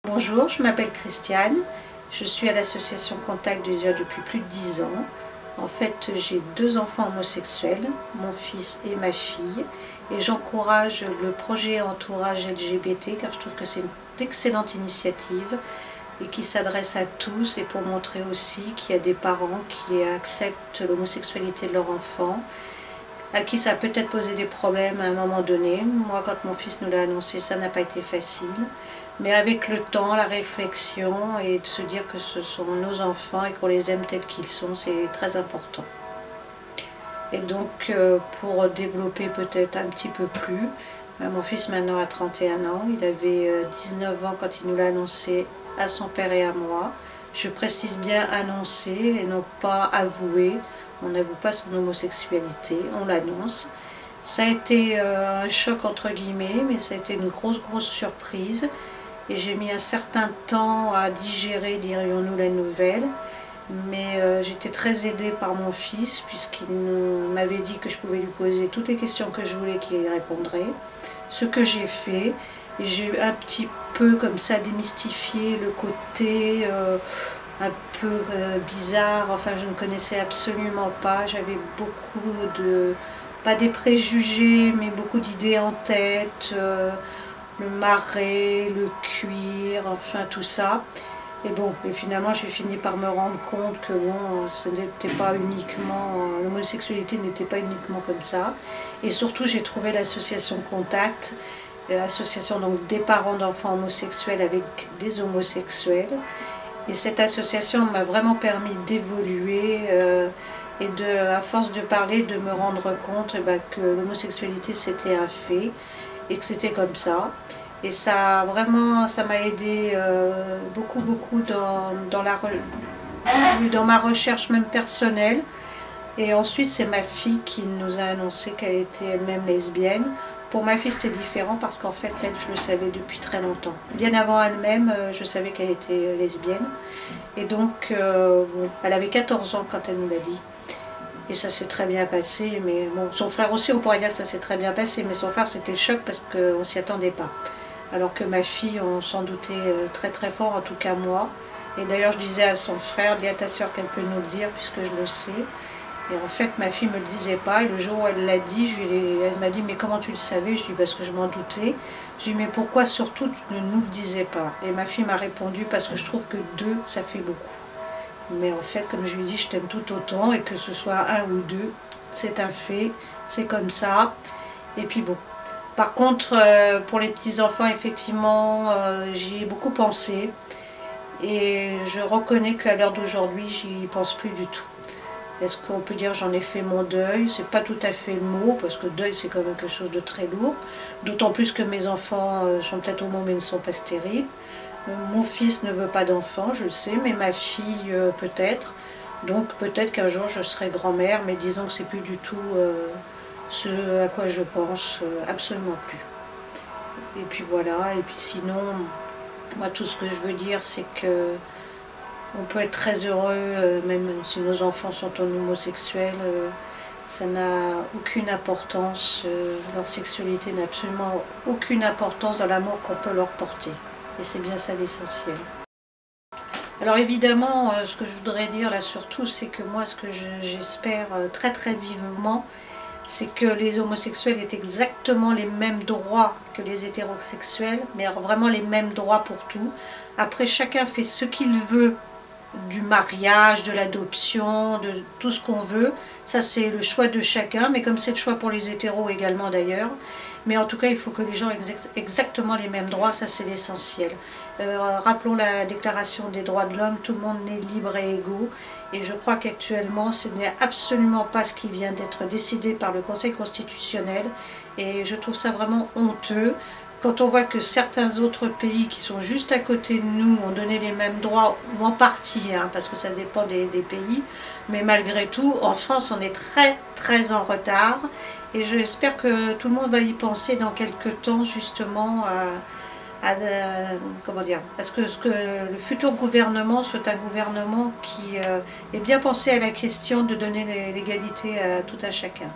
Bonjour, je m'appelle Christiane, je suis à l'association Contact depuis plus de 10 ans. En fait, j'ai 2 enfants homosexuels, mon fils et ma fille, et j'encourage le projet Entourage LGBT car je trouve que c'est une excellente initiative et qui s'adresse à tous, et pour montrer aussi qu'il y a des parents qui acceptent l'homosexualité de leur enfant, à qui ça a peut-être posé des problèmes à un moment donné. Moi, quand mon fils nous l'a annoncé, ça n'a pas été facile. Mais avec le temps, la réflexion et de se dire que ce sont nos enfants et qu'on les aime tels qu'ils sont, c'est très important. Et donc, pour développer peut-être un petit peu plus, mon fils maintenant a 31 ans, il avait 19 ans quand il nous l'a annoncé à son père et à moi. Je précise bien annoncé et non pas avoué. On n'avoue pas son homosexualité, on l'annonce. Ça a été un choc entre guillemets, mais ça a été une grosse surprise. Et j'ai mis un certain temps à digérer, dirions-nous, la nouvelle. Mais j'étais très aidée par mon fils, puisqu'il m'avait dit que je pouvais lui poser toutes les questions que je voulais qu'il y répondrait. Ce que j'ai fait, et j'ai un petit peu comme ça démystifié le côté un peu bizarre, enfin je ne connaissais absolument pas, j'avais beaucoup de, pas des préjugés, mais beaucoup d'idées en tête, le marais, le cuir, enfin tout ça. Et bon, et finalement j'ai fini par me rendre compte que bon, ce n'était pas uniquement, l'homosexualité n'était pas uniquement comme ça. Et surtout j'ai trouvé l'association Contact, l'association donc des parents d'enfants homosexuels avec des homosexuels. Et cette association m'a vraiment permis d'évoluer et à force de parler, de me rendre compte que l'homosexualité c'était un fait et que c'était comme ça. Et ça m'a aidé beaucoup dans ma recherche même personnelle. Et ensuite c'est ma fille qui nous a annoncé qu'elle était elle-même lesbienne. Pour ma fille c'était différent parce qu'en fait elle, je le savais depuis très longtemps. Bien avant elle-même, je savais qu'elle était lesbienne. Et donc bon, elle avait 14 ans quand elle nous l'a dit. Et ça s'est très bien passé. Mais bon, son frère aussi, on pourrait dire que ça s'est très bien passé. Mais son frère c'était le choc parce qu'on ne s'y attendait pas. Alors que ma fille, on s'en doutait très fort, en tout cas moi. Et d'ailleurs je disais à son frère, dis à ta soeur qu'elle peut nous le dire puisque je le sais. Et en fait, ma fille ne me le disait pas. Et le jour où elle l'a dit, elle m'a dit « Mais comment tu le savais ?» Je lui ai dit « Parce que je m'en doutais. » Je lui ai dit « Mais pourquoi surtout tu ne nous le disais pas ?» Et ma fille m'a répondu « Parce que je trouve que 2, ça fait beaucoup. » Mais en fait, comme je lui ai dit, je t'aime tout autant. Et que ce soit 1 ou 2, c'est un fait. C'est comme ça. Et puis bon. Par contre, pour les petits-enfants, effectivement, j'y ai beaucoup pensé. Et je reconnais qu'à l'heure d'aujourd'hui, j'y pense plus du tout. Est-ce qu'on peut dire j'en ai fait mon deuil? C'est pas tout à fait le mot, parce que deuil c'est quand même quelque chose de très lourd. D'autant plus que mes enfants sont peut-être homo mais ne sont pas stériles. Mon fils ne veut pas d'enfants, je le sais, mais ma fille peut-être. Donc peut-être qu'un jour je serai grand-mère, mais disons que c'est plus du tout ce à quoi je pense, absolument plus. Et puis voilà, et puis sinon, moi tout ce que je veux dire c'est que on peut être très heureux, même si nos enfants sont homosexuels, ça n'a aucune importance, leur sexualité n'a absolument aucune importance dans l'amour qu'on peut leur porter. Et c'est bien ça l'essentiel. Alors évidemment, ce que je voudrais dire là surtout, c'est que moi ce que j'espère très vivement, c'est que les homosexuels aient exactement les mêmes droits que les hétérosexuels, mais vraiment les mêmes droits pour tout. Après, chacun fait ce qu'il veut du mariage, de l'adoption, de tout ce qu'on veut. Ça c'est le choix de chacun, mais comme c'est le choix pour les hétéros également d'ailleurs. Mais en tout cas, il faut que les gens aient exactement les mêmes droits, ça c'est l'essentiel. Rappelons la déclaration des droits de l'homme, tout le monde est libre et égaux. Et je crois qu'actuellement, ce n'est absolument pas ce qui vient d'être décidé par le Conseil constitutionnel. Et je trouve ça vraiment honteux. Quand on voit que certains autres pays qui sont juste à côté de nous ont donné les mêmes droits, ou en partie, hein, parce que ça dépend des pays, mais malgré tout, en France, on est très en retard. Et j'espère que tout le monde va y penser dans quelques temps, justement, comment dire, à ce que le futur gouvernement soit un gouvernement qui ait bien pensé à la question de donner l'égalité à tout un chacun.